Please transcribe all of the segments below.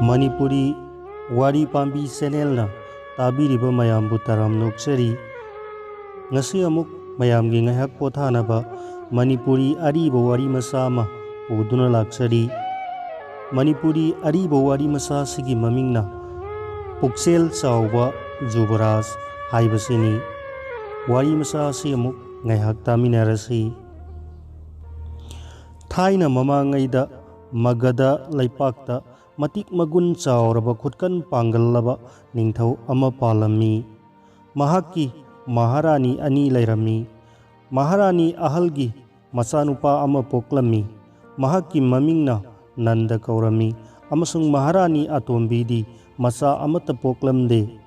Manipuri Wari Pambi Channel tabiriba mayambu taram nokchari ngasi amuk mayamgi ngahak pothanaba Manipuri ariba wari masa ama uduna lakchari Manipuri ariba wari masa sigi mamingna Puksel Chauba Jubaraj haibasini wari masa si amuk ngahak taminarasi Thaina mamangaida Magada Laipakta Matik magun chauraba khutkan pangalaba ningthau ama palami mahaki maharani ani lairami maharani ahalgi masanupa ama poklami mahaki mamingna Nanda kaurami amasung maharani atombidi masa amata poklamde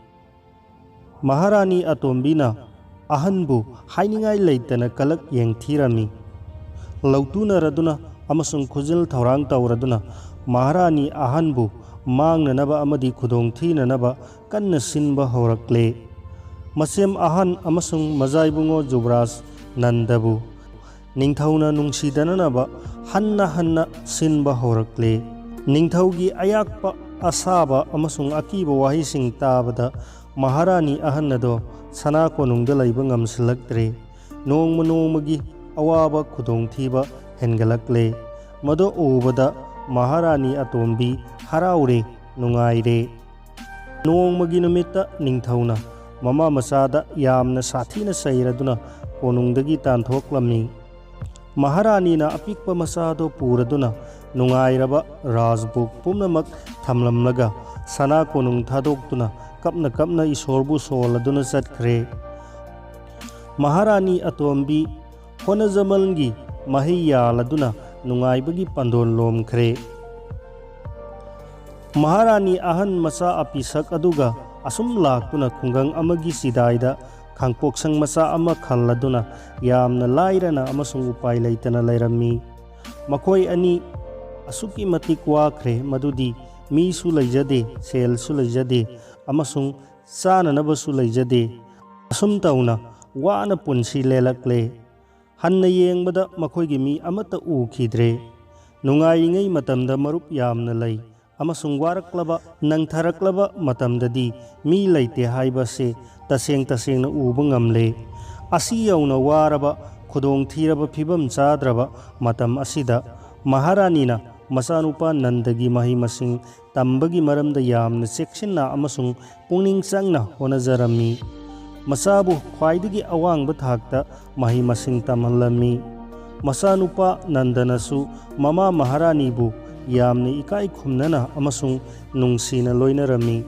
maharani atombina ahanbu hainingai leitana kalak yengthirami lautuna raduna amasung khujil thaurang tauraduna Maharani ahanbu mangnanaba amadi khudong thinanaba kanna sinba horakle masem ahan amasung mazaibungo Jubaraj Nandabu ningthauna nungsidananaba hanna sinba horakle ningthaugi ayakpa asaba amasung akiba wahising tabada Maharani ahannado sana konungda laiba ngamsilaktre nongmagi awaba khudong thiba hengalakle mado ubada Maharani atombi haraure nungaire nongmagi numita ningthauna mama masada yamna sathina sairaduna konungdagi tanthoklamni Maharani na apikpa masado puraduna nungairaba rajbuk pumnamak thamlamlaga sana konung thadoktuna kapna isorbu soladuna satkhre Maharani atombi honajamalgi mahiyaladuna nungaibagi pandon lom khre Maharani ahan masa apisak aduga asum laktuna khungang amagi sidaida khangpoksang masa ama khalladuna yamna lairana amasung upai leitana lairami makoi ani asuki matik wakhre madudi mi su leijade sel su leijade amasung sananaba su leijade asum tauna wana punsi lelakle Hanna yengbada makhoigi mi amata ukhidre nungaingai matamda marup yamna lei amasung waraklaba nangtharaklaba matamdadi mi leite haibase tasengna uba ngamle asi yauna waraba khudong thiraba phibam chadraba matam asida Maharani na masanupa Nandagi mahi masing tambagi maramda yamna cheksinna amasung pungning changna honajarami Masabu khwaidagi awangba thakta mahi masing tamhalami masanupa Nandanasu mama Maharani bu yamni ikai khumnana amasung nungsina loinarami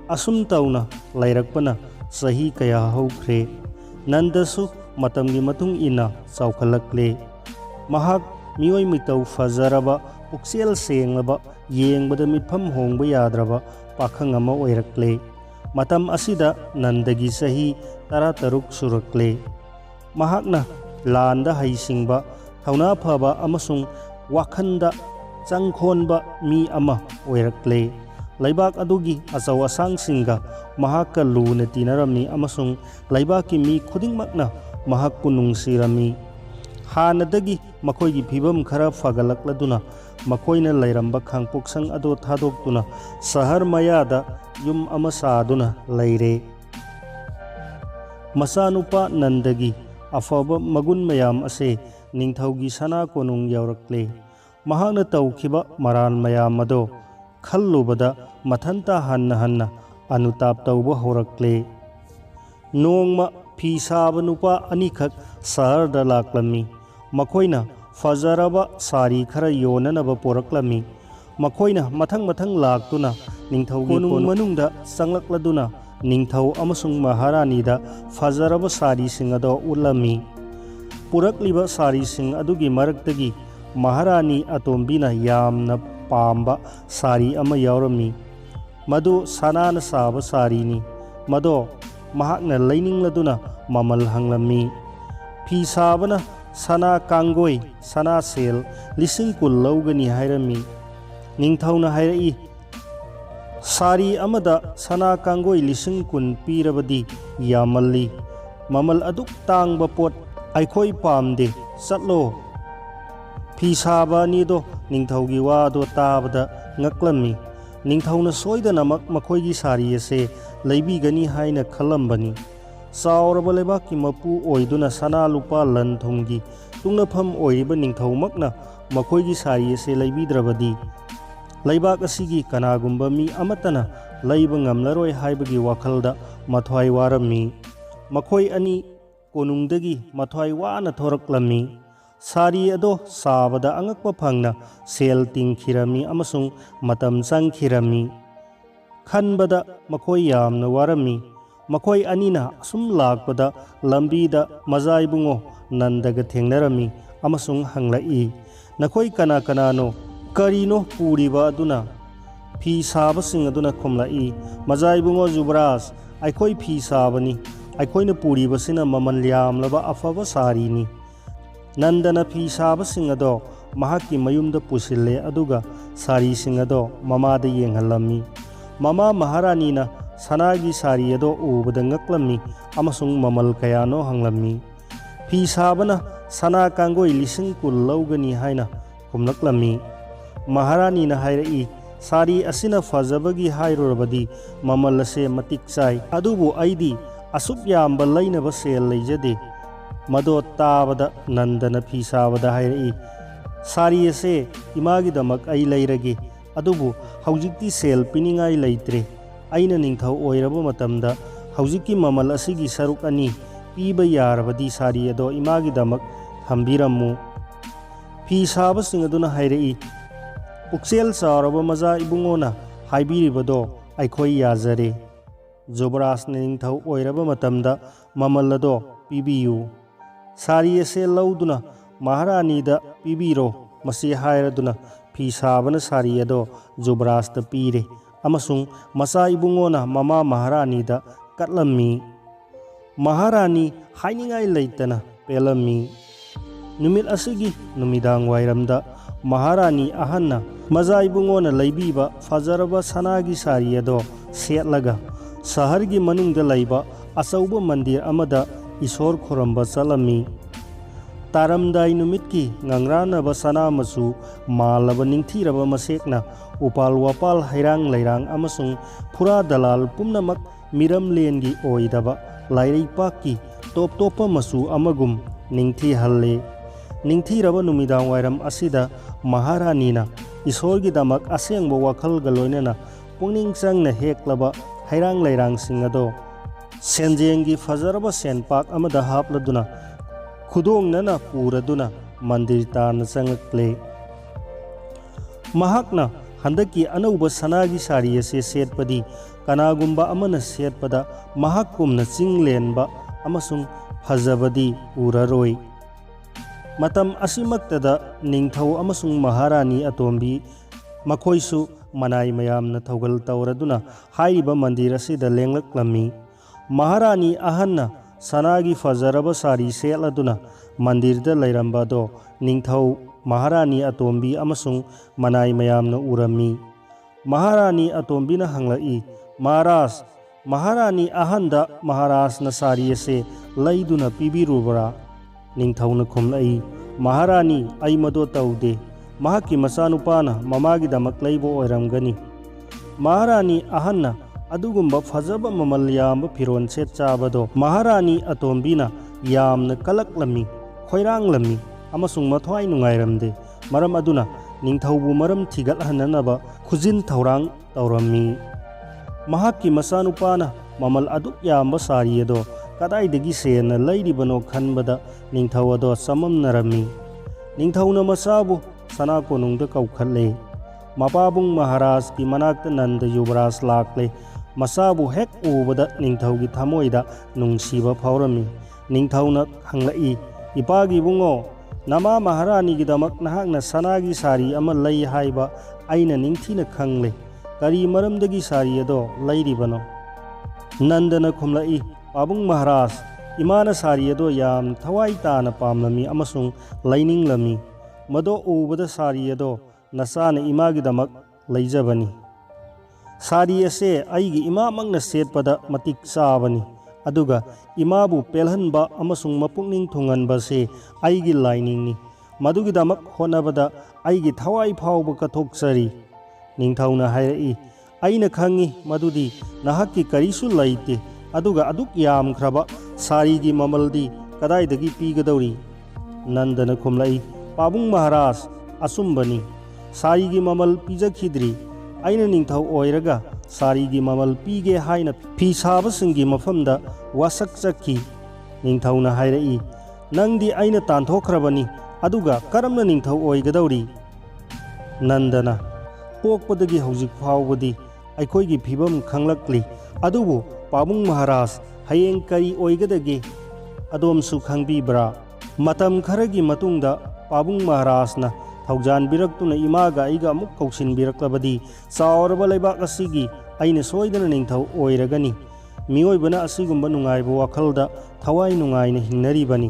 asum tauna lairakpana sahi kaya haukhre Nandasu matamgi matung ina chaukhalakle mahak mioi mitau fajaraba puksel senglaba yengbada mitpham hongba yadraba pakhang ama oirakle Matam asida Nandagi sahi taruk surakle mahakna landa haisingba thauna phaba amasung wakhanda changkhonba mi ama oirakle laibak adugi achaw asang singa mahakka luna tinarami amasung laibaki mi khudingmakna mahakku nungsirami hanadagi makhoigi phibam khara fagalakladuna makoina lairamba khangpoksang ado thadoktuna sahar mayada yum ama saduna laire masanupa Nandagi afaba magun mayam ase ningthaugi sana konung yaurakle mahakna tawkhiba maran mayam ado khallubada mathanta hanna anutap tawba horakle nongma phi saba nupa anikhak saharda laklami makoina fajaraba sari khara yonanaba poraklami makoina mathang laktuna ningthaugi konung manungda sanglakladuna ningthau amasung Maharani da fajaraba sari sing ado ulami purakliba sari sing adugi maraktagi Maharani atombina yamna pamba sari ama yaurami madu sanana saba sari ni mado mahakna lainingladuna mamal hanglami phi sabana sana kangoi sana sel lising kul laugani hairami ningthauna hairai sari amada sana kangoi lising kun pirabadi yamalli mamal aduk tangba pot aikhoi pamde satlo phi saba ni do ningthaugi wa do tabada ngaklami ꯅꯤꯡꯊꯧꯅ ꯁꯣꯏꯗꯅꯃꯛ ꯃꯈꯣꯏꯒꯤ ꯁꯥꯔꯤ ꯑꯁꯦ ꯂꯩꯕꯤꯒꯅꯤ ꯍꯥꯏꯅ ꯈꯜꯂꯝꯕꯅꯤ꯫ ꯆꯥꯎꯔꯕ ꯂꯩꯕꯥꯛꯀꯤ ꯃꯄꯨ ꯑꯣꯏꯗꯨꯅ ꯁꯅꯥ ꯂꯨꯄꯥ ꯂꯟ ꯊꯨꯝꯒꯤ ꯇꯨꯡꯅꯐꯝ ꯑꯣꯏꯔꯤꯕ ꯅꯤꯡꯊꯧꯃꯛꯅ ꯃꯈꯣꯏꯒꯤ ꯁꯥꯔꯤ ꯑꯁꯦ ꯂꯩꯕꯤꯗ꯭ꯔꯕꯗꯤ ꯂꯩꯕꯥꯛ ꯑꯁꯤꯒꯤ ꯀꯅꯥꯒꯨꯝꯕ ꯃꯤ ꯑꯃꯠꯇꯅ ꯂꯩꯕ ꯉꯝꯂꯔꯣꯏ ꯍꯥꯏꯕꯒꯤ ꯋꯥꯈꯜꯗ ꯃꯊ꯭ꯋꯥꯏ ꯋꯥꯔꯝꯃꯤ꯫ ꯃꯈꯣꯏ ꯑꯅꯤ ꯀꯣꯅꯨꯡꯗꯒꯤ ꯃꯊ꯭ꯋꯥꯏ ꯋꯥꯅ ꯊꯣꯔꯛꯂꯝꯃꯤ꯫ ꯁꯥꯔꯤ ꯑꯗꯣ ꯁꯥꯕꯗ ꯑꯉꯛꯄ ꯐꯪꯅ ꯁꯦꯜ ꯇꯤꯡꯈꯤꯔꯝꯃꯤ ꯑꯃꯁꯨꯡ ꯃꯇꯝ ꯆꯪꯈꯤꯔꯝꯃꯤ꯫ ꯈꯟꯕꯗ ꯃꯈꯣꯏ ꯌꯥꯝꯅ ꯋꯥꯔꯝꯃꯤ꯫ ꯃꯈꯣꯏ ꯑꯅꯤꯅ ꯑꯁꯨꯝ ꯂꯥꯛꯄꯗ ꯂꯝꯕꯤꯗ ꯃꯖꯥ ꯏꯕꯨꯡꯉꯣ ꯅꯟꯗꯒ ꯊꯦꯡꯅꯔꯝꯃꯤ ꯑꯃꯁꯨꯡ ꯍꯪꯂꯛꯏ, "ꯅꯈꯣꯏ ꯀꯅꯥ ꯀꯅꯥꯅꯣ? ꯀꯔꯤꯅꯣ ꯄꯨꯔꯤꯕ ꯑꯗꯨꯅ?" ꯐꯤ ꯁꯥꯕꯁꯤꯡ ꯑꯗꯨꯅ ꯈꯨꯝꯂꯛꯏ, "ꯃꯖꯥ ꯏꯕꯨꯡꯉꯣ ꯖꯨꯕꯔꯥꯖ, ꯑꯩꯈꯣꯏ ꯐꯤ ꯁꯥꯕꯅꯤ꯫ ꯑꯩꯈꯣꯏꯅ ꯄꯨꯔꯤꯕꯁꯤꯅ ꯃꯃꯜ ꯌꯥꯝꯂꯕ ꯑꯐꯕ ꯁꯥꯔꯤꯅꯤ꯫ ꯅꯟꯗꯅ ꯐꯤ ꯁꯥꯕꯁꯤꯡ ꯑꯗꯣ ꯃꯍꯥꯛꯀꯤ ꯃꯌꯨꯝꯗ ꯄꯨꯁꯤꯜꯂꯦ ꯑꯗꯨꯒ ꯁꯥꯔꯤꯁꯤꯡ ꯑꯗꯣ ꯃꯃꯥꯗ ꯌꯦꯡꯍꯜꯂꯝꯃꯤ꯫ ꯃꯃꯥ ꯃꯍꯥꯔꯥꯅꯤꯅ ꯁꯅꯥꯒꯤ ꯁꯥꯔꯤ ꯑꯗꯣ ꯎꯕꯗ ꯉꯛꯂꯝꯃꯤ ꯑꯃꯁꯨꯡ ꯃꯃꯜ ꯀꯌꯥꯅꯣ ꯍꯪꯂꯝꯃꯤ꯫ ꯐꯤ ꯁꯥꯕꯅ ꯁꯅꯥ ꯀꯥꯡꯒꯣꯏ 10,000 ꯂꯧꯒꯅꯤ ꯍꯥꯏꯅ ꯈꯨꯝꯂꯛꯂꯝꯃꯤ꯫ ꯃꯍꯥꯔꯥꯅꯤꯅ ꯍꯥꯏꯔꯛꯏ, "ꯁꯥꯔꯤ ꯑꯁꯤꯅ ꯐꯖꯕꯒꯤ ꯍꯥꯏꯔꯨꯔꯕꯗꯤ ꯃꯃꯜ ꯑꯁꯦ ꯃꯇꯤꯛ ꯆꯥꯏ, ꯑꯗꯨꯕꯨ ꯑꯩꯗꯤ ꯑꯁꯨꯛ ꯌꯥꯝꯕ ꯂꯩꯅꯕ ꯁꯦꯜ ꯂꯩꯖꯗꯦ꯫ ꯃꯗꯣ ꯇꯥꯕꯗ ꯅꯟꯗꯅ ꯐꯤ ꯁꯥꯕꯗ ꯍꯥꯏꯔꯛꯏ, "ꯁꯥꯔꯤ ꯑꯁꯦ ꯏꯃꯥꯒꯤꯗꯃꯛ ꯑꯩ ꯂꯩꯔꯒꯦ, ꯑꯗꯨꯕꯨ ꯍꯧꯖꯤꯛꯇꯤ ꯁꯦꯜ ꯄꯤꯅꯤꯡꯉꯥꯏ ꯂꯩꯇ꯭ꯔꯦ꯫ ꯑꯩꯅ ꯅꯤꯡꯊꯧ ꯑꯣꯏꯔꯕ ꯃꯇꯝꯗ ꯍꯧꯖꯤꯛꯀꯤ ꯃꯃꯜ ꯑꯁꯤꯒꯤ ꯁꯔꯨꯛ 2 ꯄꯤꯕ ꯌꯥꯔꯕꯗꯤ ꯁꯥꯔꯤ ꯑꯗꯣ ꯏꯃꯥꯒꯤꯗꯃꯛ ꯊꯝꯕꯤꯔꯝꯃꯨ"꯫ ꯐꯤ ꯁꯥꯕꯁꯤꯡ ꯑꯗꯨꯅ ꯍꯥꯏꯔꯛꯏ, "ꯄꯨꯛꯆꯦꯜ ꯆꯥꯎꯔꯕ ꯃꯖꯥ ꯏꯕꯨꯡꯉꯣꯅ ꯍꯥꯏꯕꯤꯔꯤꯕꯗꯣ ꯑꯩꯈꯣꯏ ꯌꯥꯖꯔꯦ꯫ ꯖꯨꯕꯔꯥꯖꯅ ꯅꯤꯡꯊꯧ ꯑꯣꯏꯔꯕ ꯃꯇꯝꯗ ꯃꯃꯜ ꯑꯗꯣ ꯄꯤꯕꯤꯌꯨ꯫ ꯁꯥꯔꯤ ꯑꯁꯦ ꯂꯧꯗꯨꯅ ꯃꯍꯥꯔꯥꯅꯤꯗ ꯄꯤꯕꯤꯔꯣ"꯫ ꯃꯁꯤ ꯍꯥꯏꯔꯗꯨꯅ ꯐꯤ ꯁꯥꯕꯅ ꯁꯥꯔꯤ ꯑꯗꯣ ꯖꯨꯕꯔꯥꯖꯇ ꯄꯤꯔꯦ ꯑꯃꯁꯨꯡ ꯃꯆꯥ ꯏꯕꯨꯡꯉꯣꯅ ꯃꯃꯥ ꯃꯍꯥꯔꯥꯅꯤꯗ ꯀꯠꯂꯝꯃꯤ꯫ ꯃꯍꯥꯔꯥꯅꯤ ꯍꯥꯏꯅꯤꯡꯉꯥꯏ ꯂꯩꯇꯅ ꯄꯦꯜꯂꯝꯃꯤ꯫ ꯅꯨꯃꯤꯠ ꯑꯁꯤꯒꯤ ꯅꯨꯃꯤꯗꯥꯡ ꯋꯥꯏꯔꯝꯗ ꯃꯍꯥꯔꯥꯅꯤ ꯑꯍꯟꯅ ꯃꯖꯥ ꯏꯕꯨꯡꯉꯣꯅ ꯂꯩꯕꯤꯕ ꯐꯖꯔꯕ ꯁꯅꯥꯒꯤ ꯁꯥꯔꯤ ꯑꯗꯣ ꯁꯦꯠꯂꯒ ꯁꯍꯔꯒꯤ ꯃꯅꯨꯡꯗ ꯂꯩꯕ ꯑꯆꯧꯕ ꯃꯟꯗꯤꯔ ꯑꯃꯗ ꯏꯁꯣꯔ ꯈꯨꯔꯨꯝꯕ ꯆꯠꯂꯝꯃꯤ꯫ ꯇꯥꯔꯝꯗꯥꯏ ꯅꯨꯃꯤꯠꯀꯤ ꯉꯪꯔꯥꯟꯅꯕ ꯁꯅꯥ ꯃꯆꯨ ꯃꯥꯜꯂꯕ ꯅꯤꯡꯊꯤꯔꯕ ꯃꯁꯦꯛꯅ ꯎꯄꯥꯜ ꯋꯥꯄꯥꯜ ꯍꯩꯔꯥꯡ ꯂꯩꯔꯥꯡ ꯑꯃꯁꯨꯡ ꯐꯨꯔꯥ ꯗꯂꯥꯜ ꯄꯨꯝꯅꯃꯛ ꯃꯤꯔꯝꯂꯦꯟꯒꯤ ꯑꯣꯏꯗꯕ ꯂꯥꯏꯔꯩꯄꯥꯛꯀꯤ ꯇꯣꯞ ꯇꯣꯞꯄ ꯃꯆꯨ ꯑꯃꯒꯨꯝ ꯅꯤꯡꯊꯤꯍꯜꯂꯦ꯫ ꯅꯤꯡꯊꯤꯔꯕ ꯅꯨꯃꯤꯗꯥꯡ ꯋꯥꯏꯔꯝ ꯑꯁꯤꯗ ꯃꯍꯥꯔꯥꯅꯤꯅ ꯏꯁꯣꯔꯒꯤꯗꯃꯛ ꯑꯁꯦꯡꯕ ꯋꯥꯈꯜꯒ ꯂꯣꯏꯅꯅ ꯄꯨꯛꯅꯤꯡ ꯆꯪꯅ ꯍꯦꯛꯂꯕ ꯍꯩꯔꯥꯡ ꯂꯩꯔꯥꯡꯁꯤꯡ ꯑꯗꯣ ꯁꯦꯟꯖꯦꯡꯒꯤ ꯐꯖꯔꯕ ꯁꯦꯟꯄꯥꯛ ꯑꯃꯗ ꯍꯥꯞꯂꯗꯨꯅ ꯈꯨꯗꯣꯡꯅꯅ ꯄꯨꯔꯗꯨꯅ ꯃꯟꯗꯤꯔ ꯇꯥꯟꯅ ꯆꯪꯂꯛꯂꯦ꯫ ꯃꯍꯥꯛꯅ ꯍꯟꯗꯛꯀꯤ ꯑꯅꯧꯕ ꯁꯅꯥꯒꯤ ꯁꯥꯔꯤ ꯑꯁꯤ ꯁꯦꯠꯄꯗꯤ ꯀꯅꯥꯒꯨꯝꯕ ꯑꯃꯅ ꯁꯦꯠꯄꯗ ꯃꯍꯥꯛꯀꯨꯝꯅ ꯆꯤꯡꯂꯦꯟꯕ ꯑꯃꯁꯨꯡ ꯐꯖꯕꯗꯤ ꯎꯔꯔꯣꯏ꯫ ꯃꯇꯝ ꯑꯁꯤꯃꯛꯇꯗ ꯅꯤꯡꯊꯧ ꯑꯃꯁꯨꯡ ꯃꯍꯥꯔꯥꯅꯤ ꯑꯇꯣꯝꯕꯤ ꯃꯈꯣꯏꯁꯨ ꯃꯅꯥꯏ ꯃꯌꯥꯝꯅ ꯊꯧꯒꯜ ꯇꯧꯔꯗꯨꯅ ꯍꯥꯏꯔꯤꯕ ꯃꯟꯗꯤꯔ ꯑꯁꯤꯗ ꯂꯦꯡꯂꯛꯂꯝꯃꯤ꯫ ꯃꯍꯥꯔꯥꯅꯤ ꯑꯍꯟꯅ ꯁꯅꯥꯒꯤ ꯐꯖꯔꯕ ꯁꯥꯔꯤ ꯁꯦꯠꯂꯗꯨꯅ ꯃꯟꯗꯤꯔꯗ ꯂꯩꯔꯝꯕ ꯑꯗꯣ ꯅꯤꯡꯊꯧ, ꯃꯍꯥꯔꯥꯅꯤ ꯑꯇꯣꯝꯕꯤ ꯑꯃꯁꯨꯡ ꯃꯅꯥꯏ ꯃꯌꯥꯝꯅ ꯎꯔꯝꯃꯤ꯫ ꯃꯍꯥꯔꯥꯅꯤ ꯑꯇꯣꯝꯕꯤꯅ ꯍꯪꯂꯛꯏ, "ꯃꯍꯥꯔꯥꯖ, ꯃꯍꯥꯔꯥꯅꯤ ꯑꯍꯟꯗ ꯃꯍꯥꯔꯥꯖꯅ ꯁꯥꯔꯤ ꯑꯁꯦ ꯂꯩꯗꯨꯅ ꯄꯤꯕꯤꯔꯨꯕ꯭ꯔꯥ?" ꯅꯤꯡꯊꯧꯅ ꯈꯨꯝꯂꯛꯏ, "ꯃꯍꯥꯔꯥꯅꯤ, ꯑꯩ ꯃꯗꯣ ꯇꯧꯗꯦ꯫ ꯃꯍꯥꯛꯀꯤ ꯃꯆꯥꯅꯨꯄꯥꯅ ꯃꯃꯥꯒꯤꯗꯃꯛ ꯂꯩꯕ ꯑꯣꯏꯔꯝꯒꯅꯤ"꯫ ꯃꯍꯥꯔꯥꯅꯤ ꯑꯍꯟꯅ ꯑꯗꯨꯒꯨꯝꯕ ꯐꯖꯕ ꯃꯃꯜ ꯌꯥꯝꯕ ꯐꯤꯔꯣꯜ ꯁꯦꯠ ꯆꯥꯕꯗꯣ ꯃꯍꯥꯔꯥꯅꯤ ꯑꯇꯣꯝꯕꯤꯅ ꯌꯥꯝꯅ ꯀꯂꯛꯂꯝꯃꯤ, ꯈꯣꯏꯔꯥꯡꯂꯝꯃꯤ ꯑꯃꯁꯨꯡ ꯃꯊ꯭ꯋꯥꯏ ꯅꯨꯡꯉꯥꯏꯔꯝꯗꯦ꯫ ꯃꯔꯝ ꯑꯗꯨꯅ ꯅꯤꯡꯊꯧꯕꯨ ꯃꯔꯝ ꯊꯤꯒꯠꯍꯟꯅꯅꯕ ꯈꯨꯖꯤꯟ ꯊꯧꯔꯥꯡ ꯇꯧꯔꯝꯃꯤ꯫ ꯃꯍꯥꯛꯀꯤ ꯃꯆꯥꯅꯨꯄꯥꯅ ꯃꯃꯜ ꯑꯗꯨꯛ ꯌꯥꯝꯕ ꯁꯥꯔꯤ ꯑꯗꯣ ꯀꯗꯥꯏꯗꯒꯤ ꯁꯦꯟꯅ ꯂꯩꯔꯤꯕꯅꯣ ꯈꯟꯕꯗ ꯅꯤꯡꯊꯧ ꯑꯗꯣ ꯆꯃꯝꯅꯔꯝꯃꯤ꯫ ꯅꯤꯡꯊꯧꯅ ꯃꯆꯥꯕꯨ ꯁꯅꯥ ꯀꯣꯅꯨꯡꯗ ꯀꯧꯈꯠꯂꯦ꯫ ꯃꯄꯥꯕꯨꯡ ꯃꯍꯥꯔꯥꯖꯀꯤ ꯃꯅꯥꯛꯇ ꯅꯟꯗ ꯌꯨꯕꯔꯥꯖ ꯂꯥꯛꯂꯦ꯫ ꯃꯆꯥꯕꯨ ꯍꯦꯛ ꯎꯕꯗ ꯅꯤꯡꯊꯧꯒꯤ ꯊꯃꯣꯏꯗ ꯅꯨꯡꯁꯤꯕ ꯐꯥꯎꯔꯝꯃꯤ꯫ ꯅꯤꯡꯊꯧꯅ ꯍꯪꯂꯛꯏ, "ꯏꯄꯥꯒꯤ ꯏꯕꯨꯡꯉꯣ, ꯅꯃꯥ ꯃꯍꯥꯔꯥꯅꯤꯒꯤꯗꯃꯛ ꯅꯍꯥꯛꯅ ꯁꯅꯥꯒꯤ ꯁꯥꯔꯤ ꯑꯃ ꯂꯩ ꯍꯥꯏꯕ ꯑꯩꯅ ꯅꯤꯡꯊꯤꯅ ꯈꯪꯂꯦ꯫ ꯀꯔꯤ ꯃꯔꯝꯗꯒꯤ ꯁꯥꯔꯤ ꯑꯗꯣ ꯂꯩꯔꯤꯕꯅꯣ?" ꯅꯟꯗꯅ ꯈꯨꯝꯂꯛꯏ, "ꯄꯥꯕꯨꯡ ꯃꯍꯥꯔꯥꯖ, ꯏꯃꯥꯅ ꯁꯥꯔꯤ ꯑꯗꯣ ꯌꯥꯝꯅ ꯊꯋꯥꯏ ꯇꯥꯅ ꯄꯥꯝꯂꯝꯃꯤ ꯑꯃꯁꯨꯡ ꯂꯩꯅꯤꯡꯂꯝꯃꯤ꯫ ꯃꯗꯣ ꯎꯕꯗ ꯁꯥꯔꯤ ꯑꯗꯣ ꯅꯆꯥꯅ ꯏꯃꯥꯒꯤꯗꯃꯛ ꯂꯩꯖꯕꯅꯤ꯫ ꯁꯥꯔꯤ ꯑꯁꯦ ꯑꯩꯒꯤ ꯏꯃꯥꯃꯛꯅ ꯁꯦꯠꯄꯗ ꯃꯇꯤꯛ ꯆꯥꯕꯅꯤ, ꯑꯗꯨꯒ ꯏꯃꯥꯕꯨ ꯄꯦꯜꯍꯟꯕ ꯑꯃꯁꯨꯡ ꯃꯄꯨꯛꯅꯤꯡ ꯊꯨꯡꯍꯟꯕꯁꯦ ꯑꯩꯒꯤ ꯂꯥꯏꯅꯤꯡꯅꯤ꯫ ꯃꯗꯨꯒꯤꯗꯃꯛ ꯍꯣꯠꯅꯕꯗ ꯑꯩꯒꯤ ꯊꯋꯥꯏ ꯐꯥꯎꯕ ꯀꯠꯊꯣꯛꯆꯔꯤ"꯫ ꯅꯤꯡꯊꯧꯅ ꯍꯥꯏꯔꯛꯏ, ꯑꯩꯅ ꯈꯪꯉꯤ ꯃꯗꯨꯗꯤ ꯅꯍꯥꯛꯀꯤ ꯀꯔꯤꯁꯨ ꯂꯩꯇꯦ, ꯑꯗꯨꯒ ꯑꯗꯨꯛ ꯌꯥꯝꯈ꯭ꯔꯕ ꯁꯥꯔꯤꯒꯤ ꯃꯃꯜꯗꯤ ꯀꯗꯥꯏꯗꯒꯤ ꯄꯤꯒꯗꯧꯔꯤ? ꯅꯟꯗꯅ ꯈꯨꯝꯂꯛꯏ, ꯄꯥꯕꯨꯡ ꯃꯍꯥꯔꯥꯖ, ꯑꯆꯨꯝꯕꯅꯤ, ꯁꯥꯔꯤꯒꯤ ꯃꯃꯜ ꯄꯤꯖꯈꯤꯗ꯭ꯔꯤ꯫ ꯑꯩꯅ ꯅꯤꯡꯊꯧ ꯑꯣꯏꯔꯒ ꯁꯥꯔꯤꯒꯤ ꯃꯃꯜ ꯄꯤꯒꯦ ꯍꯥꯏꯅ ꯐꯤ ꯁꯥꯕꯁꯤꯡꯒꯤ ꯃꯐꯝꯗ ꯋꯥꯁꯛ ꯆꯠꯈꯤ꯫ ꯅꯤꯡꯊꯧꯅ ꯍꯥꯏꯔꯛꯏ, ꯅꯪꯗꯤ ꯑꯩꯅ ꯇꯥꯟꯊꯣꯛꯈ꯭ꯔꯕꯅꯤ, ꯑꯗꯨꯒ ꯀꯔꯝꯅ ꯅꯤꯡꯊꯧ ꯑꯣꯏꯒꯗꯧꯔꯤ? ꯅꯟꯗꯅ, ꯄꯣꯛꯄꯗꯒꯤ ꯍꯧꯖꯤꯛ ꯐꯥꯎꯕꯗꯤ ꯑꯩꯈꯣꯏꯒꯤ ꯐꯤꯕꯝ ꯈꯪꯂꯛꯂꯤ, ꯑꯗꯨꯕꯨ ꯄꯥꯕꯨꯡ ꯃꯍꯥꯔꯥꯖ, ꯍꯌꯦꯡ ꯀꯔꯤ ꯑꯣꯏꯒꯗꯒꯦ ꯑꯗꯣꯝꯁꯨ ꯈꯪꯕꯤꯕ꯭ꯔꯥ? ꯃꯇꯝ ꯈꯔꯒꯤ ꯃꯇꯨꯡꯗ ꯄꯥꯕꯨꯡ ꯃꯍꯥꯔꯥꯖꯅ ꯊꯧꯖꯥꯟꯕꯤꯔꯛꯇꯨꯅ ꯏꯃꯥꯒ ꯑꯩꯒ ꯑꯃꯨꯛ ꯀꯧꯁꯤꯟꯕꯤꯔꯛꯂꯕꯗꯤ ꯆꯥꯎꯔꯕ ꯂꯩꯕꯥꯛ ꯑꯁꯤꯒꯤ ꯑꯩꯅ ꯁꯣꯏꯗꯅ ꯅꯤꯡꯊꯧ ꯑꯣꯏꯔꯒꯅꯤ꯫ ꯃꯤꯑꯣꯏꯕꯅ ꯑꯁꯤꯒꯨꯝꯕ ꯅꯨꯡꯉꯥꯏꯕ ꯋꯥꯈꯜꯗ ꯊꯋꯥꯏ ꯅꯨꯡꯉꯥꯏꯅ ꯍꯤꯡꯅꯔꯤꯕꯅꯤ꯫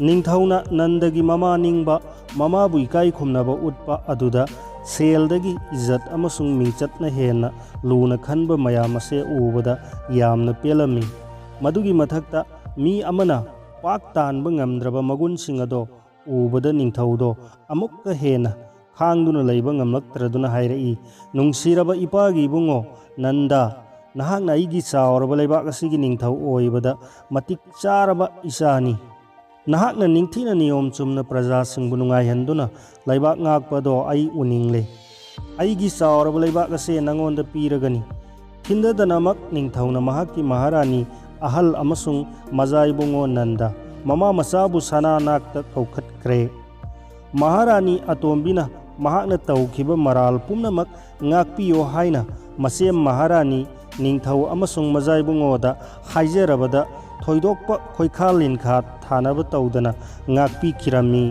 ꯅꯤꯡꯊꯧꯅ ꯅꯟꯗꯒꯤ ꯃꯃꯥ ꯅꯤꯡꯕ, ꯃꯃꯥꯕꯨ ꯏꯀꯥꯏ ꯈꯨꯝꯅꯕ ꯎꯠꯄ ꯑꯗꯨꯗ ꯁꯦꯜꯗꯒꯤ ꯏꯖꯠ ꯑꯃꯁꯨꯡ ꯃꯤꯡꯆꯠꯅ ꯍꯦꯟꯅ ꯂꯨꯅ ꯈꯟꯕ ꯃꯌꯥꯝ ꯑꯁꯦ ꯎꯕꯗ ꯌꯥꯝꯅ ꯄꯦꯜꯂꯝꯃꯤ꯫ ꯃꯗꯨꯒꯤ ꯃꯊꯛꯇ ꯃꯤ ꯑꯃꯅ ꯄꯥꯛ ꯇꯥꯟꯕ ꯉꯝꯗ꯭ꯔꯕ ꯃꯒꯨꯟꯁꯤꯡ ꯑꯗꯣ ꯎꯕꯗ ꯅꯤꯡꯊꯧꯗꯣ ꯑꯃꯨꯛꯀ ꯍꯦꯟꯅ ꯈꯥꯡꯗꯨꯅ ꯂꯩꯕ ꯉꯝꯂꯛꯇ꯭ꯔꯗꯨꯅ ꯍꯥꯏꯔꯛꯏ, ꯅꯨꯡꯁꯤꯔꯕ ꯏꯄꯥꯒꯤ ꯏꯕꯨꯡꯉꯣ ꯅꯟꯗ, ꯅꯍꯥꯛꯅ ꯑꯩꯒꯤ ꯆꯥꯎꯔꯕ ꯂꯩꯕꯥꯛ ꯑꯁꯤꯒꯤ ꯅꯤꯡꯊꯧ ꯑꯣꯏꯕꯗ ꯃꯇꯤꯛ ꯆꯥꯔꯕ ꯏꯆꯥꯅꯤ꯫ ꯅꯍꯥꯛꯅ ꯅꯤꯡꯊꯤꯅ ꯅꯤꯌꯣꯝ ꯆꯨꯝꯅ ꯄ꯭ꯔꯖꯥꯁꯤꯡꯕꯨ ꯅꯨꯡꯉꯥꯏꯍꯟꯗꯨꯅ ꯂꯩꯕꯥꯛ ꯉꯥꯛꯄꯗꯣ ꯑꯩ ꯎꯅꯤꯡꯂꯦ꯫ ꯑꯩꯒꯤ ꯆꯥꯎꯔꯕ ꯂꯩꯕꯥꯛ ꯑꯁꯦ ꯅꯉꯣꯟꯗ ꯄꯤꯔꯒꯅꯤ꯫ ꯊꯤꯟꯗꯗꯅꯃꯛ ꯅꯤꯡꯊꯧꯅ ꯃꯍꯥꯛꯀꯤ ꯃꯍꯥꯔꯥꯅꯤ ꯑꯍꯜ ꯑꯃꯁꯨꯡ ꯃꯖꯥꯏꯕꯨꯡꯉꯣ ꯅꯟꯗ, ꯃꯃꯥ ꯃꯆꯥꯕꯨ ꯁꯅꯥ ꯅꯥꯛꯇ ꯀꯧꯈꯠꯈ꯭ꯔꯦ꯫ ꯃꯍꯥꯔꯥꯅꯤ ꯑꯇꯣꯝꯕꯤꯅ ꯃꯍꯥꯛꯅ ꯇꯧꯈꯤꯕ ꯃꯔꯥꯜ ꯄꯨꯝꯅꯃꯛ ꯉꯥꯛꯄꯤꯌꯣ ꯍꯥꯏꯅ ꯃꯆꯦꯝ ꯃꯍꯥꯔꯥꯅꯤ, ꯅꯤꯡꯊꯧ ꯑꯃꯁꯨꯡ ꯃꯖꯥꯏꯕꯨꯡꯉꯣꯗ ꯍꯥꯏꯖꯔꯕꯗ ꯊꯣꯏꯗꯣꯛꯄ ꯈꯣꯏꯈꯥ ꯂꯤꯟꯈꯥ ꯊꯥꯅꯕ ꯇꯧꯗꯅ ꯉꯥꯛꯄꯤꯈꯤꯔꯝꯃꯤ꯫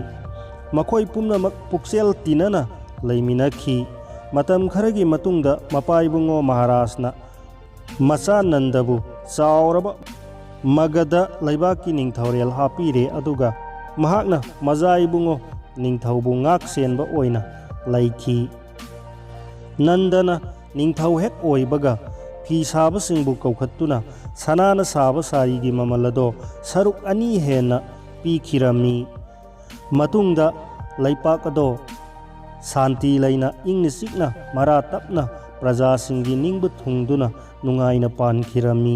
ꯃꯈꯣꯏ ꯄꯨꯝꯅꯃꯛ ꯄꯨꯛꯆꯦꯜ ꯇꯤꯟꯅꯅ ꯂꯩꯃꯤꯟꯅꯈꯤ꯫ ꯃꯇꯝ ꯈꯔꯒꯤ ꯃꯇꯨꯡꯗ ꯃꯄꯥꯏꯕꯨꯡꯉꯣ ꯃꯍꯥꯔꯥꯖꯅ ꯃꯆꯥ ꯅꯟꯗꯕꯨ ꯆꯥꯎꯔꯕ ꯃꯒꯙ ꯂꯩꯕꯥꯛꯀꯤ ꯅꯤꯡꯊꯧꯔꯦꯜ ꯍꯥꯞꯄꯤꯔꯦ, ꯑꯗꯨꯒ ꯃꯍꯥꯛꯅ ꯃꯖꯥꯏꯕꯨꯡꯉꯣ ꯅꯤꯡꯊꯧꯕꯨ ꯉꯥꯛ ꯁꯦꯟꯕ ꯑꯣꯏꯅ ꯂꯩꯈꯤ꯫ ꯅꯟꯗꯅ ꯅꯤꯡꯊꯧ ꯍꯦꯛ ꯑꯣꯏꯕꯒ ꯐꯤ ꯁꯥꯕꯁꯤꯡꯕꯨ ꯀꯧꯈꯠꯇꯨꯅ ꯁꯅꯥꯅ ꯁꯥꯕ ꯁꯥꯔꯤꯒꯤ ꯃꯃꯜ ꯑꯗꯣ ꯁꯔꯨꯛ 2 ꯍꯦꯟꯅ ꯄꯤꯈꯤꯔꯝꯃꯤ꯫ ꯃꯇꯨꯡꯗ ꯂꯩꯄꯥꯛ ꯑꯗꯣ ꯁꯥꯟꯇꯤ ꯂꯩꯅ ꯏꯪꯅ ꯆꯤꯛꯅ ꯃꯔꯥ ꯇꯞꯅ ꯄ꯭ꯔꯖꯥꯁꯤꯡꯒꯤ ꯅꯤꯡꯕ ꯊꯨꯡꯗꯨꯅ ꯅꯨꯡꯉꯥꯏꯅ ꯄꯥꯟꯈꯤꯔꯝꯃꯤ꯫